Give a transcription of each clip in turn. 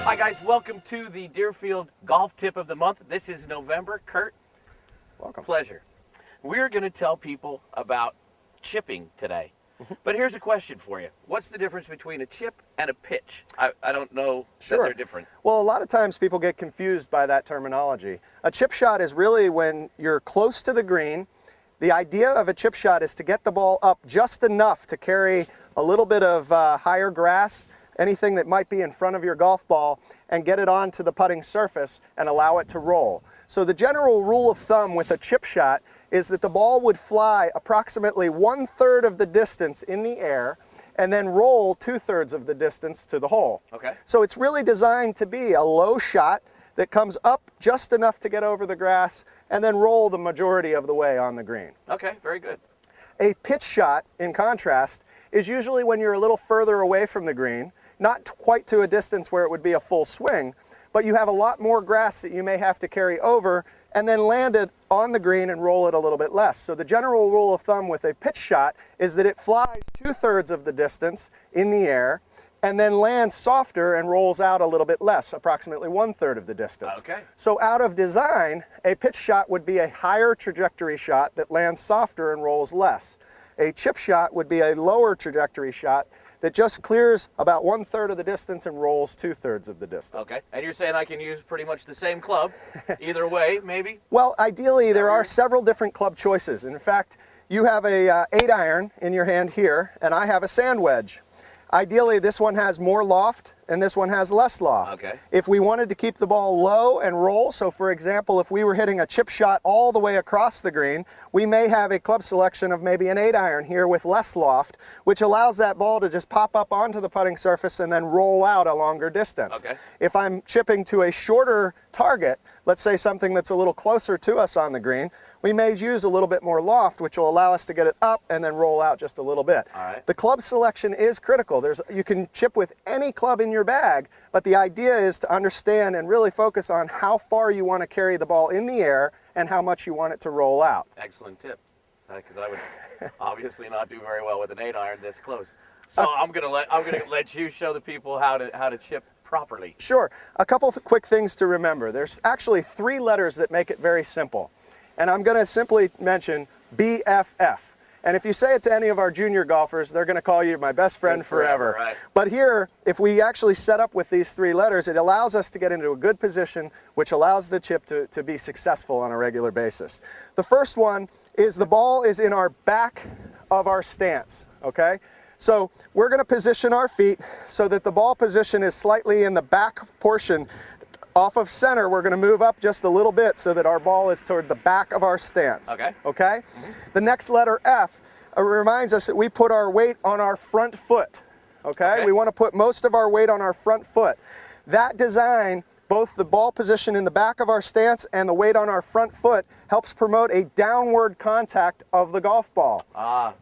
Hi guys, welcome to the Deerfield Golf Tip of the Month. This is November. Kurt, welcome. Pleasure. We're going to tell people about chipping today. But here's a question for you. What's the difference between a chip and a pitch? I don't know that they're different. Well, a lot of times people get confused by that terminology. A chip shot is really when you're close to the green. The idea of a chip shot is to get the ball up just enough to carry a little bit of higher grass, anything that might be in front of your golf ball, and get it onto the putting surface and allow it to roll. So the general rule of thumb with a chip shot is that the ball would fly approximately 1/3 of the distance in the air and then roll 2/3 of the distance to the hole. Okay. So it's really designed to be a low shot that comes up just enough to get over the grass and then roll the majority of the way on the green. Okay, very good. A pitch shot, in contrast, is usually when you're a little further away from the green, not quite to a distance where it would be a full swing, but you have a lot more grass that you may have to carry over and then land it on the green and roll it a little bit less. So the general rule of thumb with a pitch shot is that it flies 2/3 of the distance in the air and then lands softer and rolls out a little bit less, approximately 1/3 of the distance. Okay. So out of design, a pitch shot would be a higher trajectory shot that lands softer and rolls less. A chip shot would be a lower trajectory shot that just clears about 1/3 of the distance and rolls 2/3 of the distance. Okay, and you're saying I can use pretty much the same club, either way, maybe? Well, ideally, there are several different club choices. In fact, you have a 8-iron in your hand here, and I have a sand wedge. Ideally, this one has more loft and this one has less loft. Okay. If we wanted to keep the ball low and roll, so for example, if we were hitting a chip shot all the way across the green, we may have a club selection of maybe an 8-iron here with less loft, which allows that ball to just pop up onto the putting surface and then roll out a longer distance. Okay. If I'm chipping to a shorter target, let's say something that's a little closer to us on the green, we may use a little bit more loft, which will allow us to get it up and then roll out just a little bit. All right. The club selection is critical. You can chip with any club in your bag, but the idea is to understand and really focus on how far you want to carry the ball in the air and how much you want it to roll out. Excellent tip, because I would obviously not do very well with an 8-iron this close. So I'm gonna let you show the people how to chip properly. Sure. A couple of quick things to remember. There's actually 3 letters that make it very simple. And I'm going to simply mention BFF. And if you say it to any of our junior golfers, they're going to call you my best friend forever. Right. But here, if we actually set up with these 3 letters, it allows us to get into a good position, which allows the chip to be successful on a regular basis. The first one is the ball is in our back of our stance, okay? So we're going to position our feet so that the ball position is slightly in the back portion. Off of center, we're going to move up just a little bit so that our ball is toward the back of our stance. Okay. Okay? The next letter, F, reminds us that we put our weight on our front foot. Okay? We want to put most of our weight on our front foot. That design, both the ball position in the back of our stance and the weight on our front foot, helps promote a downward contact of the golf ball.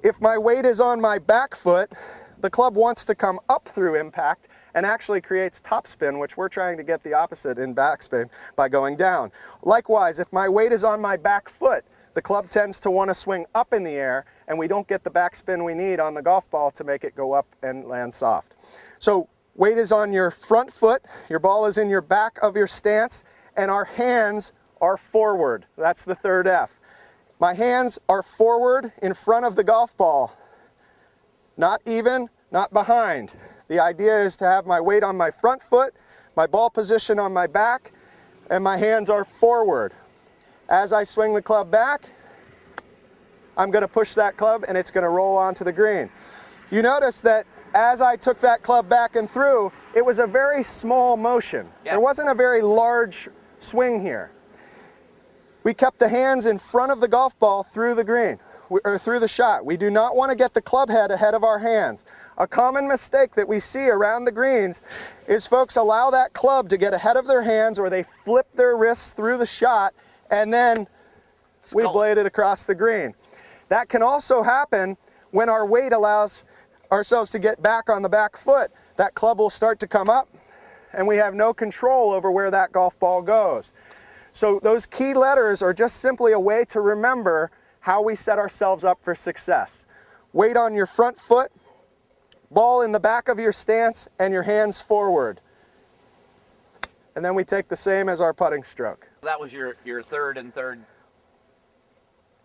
If my weight is on my back foot, the club wants to come up through impact and actually creates topspin, which we're trying to get the opposite in backspin by going down. Likewise, if my weight is on my back foot, the club tends to want to swing up in the air, and we don't get the backspin we need on the golf ball to make it go up and land soft. So weight is on your front foot, your ball is in your back of your stance, and our hands are forward. That's the third F. My hands are forward in front of the golf ball. Not even, not behind. The idea is to have my weight on my front foot, my ball position on my back, and my hands are forward. As I swing the club back, I'm going to push that club and it's going to roll onto the green. You notice that as I took that club back and through, it was a very small motion. Yeah. There wasn't a very large swing here. We kept the hands in front of the golf ball through the green, or through the shot. We do not want to get the club head ahead of our hands. A common mistake that we see around the greens is folks allow that club to get ahead of their hands, or they flip their wrists through the shot and then we blade it across the green. That can also happen when our weight allows ourselves to get back on the back foot. That club will start to come up and we have no control over where that golf ball goes. So those key letters are just simply a way to remember how we set ourselves up for success. Weight on your front foot, ball in the back of your stance, and your hands forward. and then we take the same as our putting stroke. That was your third and third.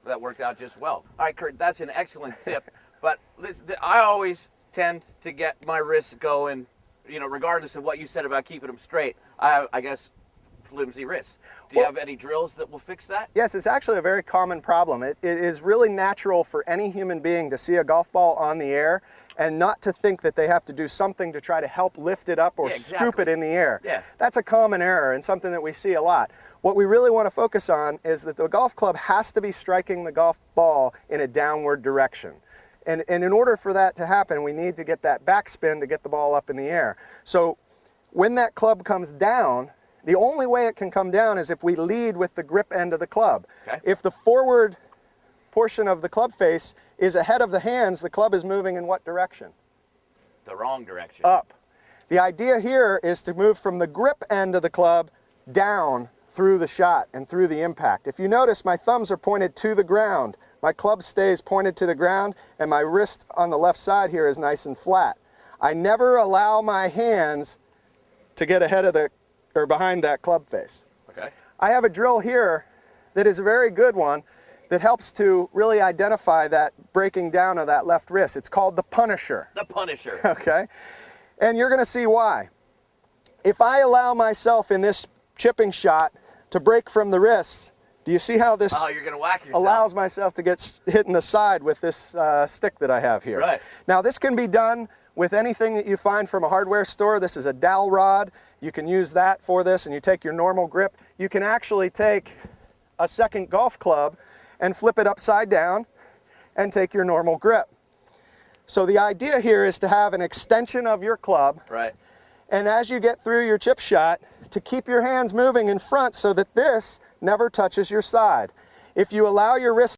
That worked out just well. All right, Kurt, that's an excellent tip. But listen, I always tend to get my wrists going, you know, regardless of what you said about keeping them straight. I guess flimsy wrists. Do you have any drills that will fix that? Yes, it's actually a very common problem. It is really natural for any human being to see a golf ball on the air and not to think that they have to do something to try to help lift it up or scoop it in the air. Yeah. That's a common error and something that we see a lot. What we really want to focus on is that the golf club has to be striking the golf ball in a downward direction. And in order for that to happen, we need to get that backspin to get the ball up in the air. So when that club comes down, the only way it can come down is if we lead with the grip end of the club. Okay. If the forward portion of the club face is ahead of the hands, the club is moving in what direction? The wrong direction. Up. The idea here is to move from the grip end of the club down through the shot and through the impact. If you notice, my thumbs are pointed to the ground. My club stays pointed to the ground, and my wrist on the left side here is nice and flat. I never allow my hands to get ahead of the or behind that club face. Okay. I have a drill here that is a very good one that helps to really identify that breaking down of that left wrist. It's called the Punisher. The Punisher. Okay. And you're going to see why. If I allow myself in this chipping shot to break from the wrist, do you see how this You're going to whack yourself. allows myself to get hit in the side with this stick that I have here? Right. Now this can be done with anything that you find from a hardware store. This is a dowel rod. You can use that for this, and you take your normal grip. You can actually take a second golf club and flip it upside down and take your normal grip. So the idea here is to have an extension of your club. Right. And as you get through your chip shot, to keep your hands moving in front so that this never touches your side. If you allow your wrist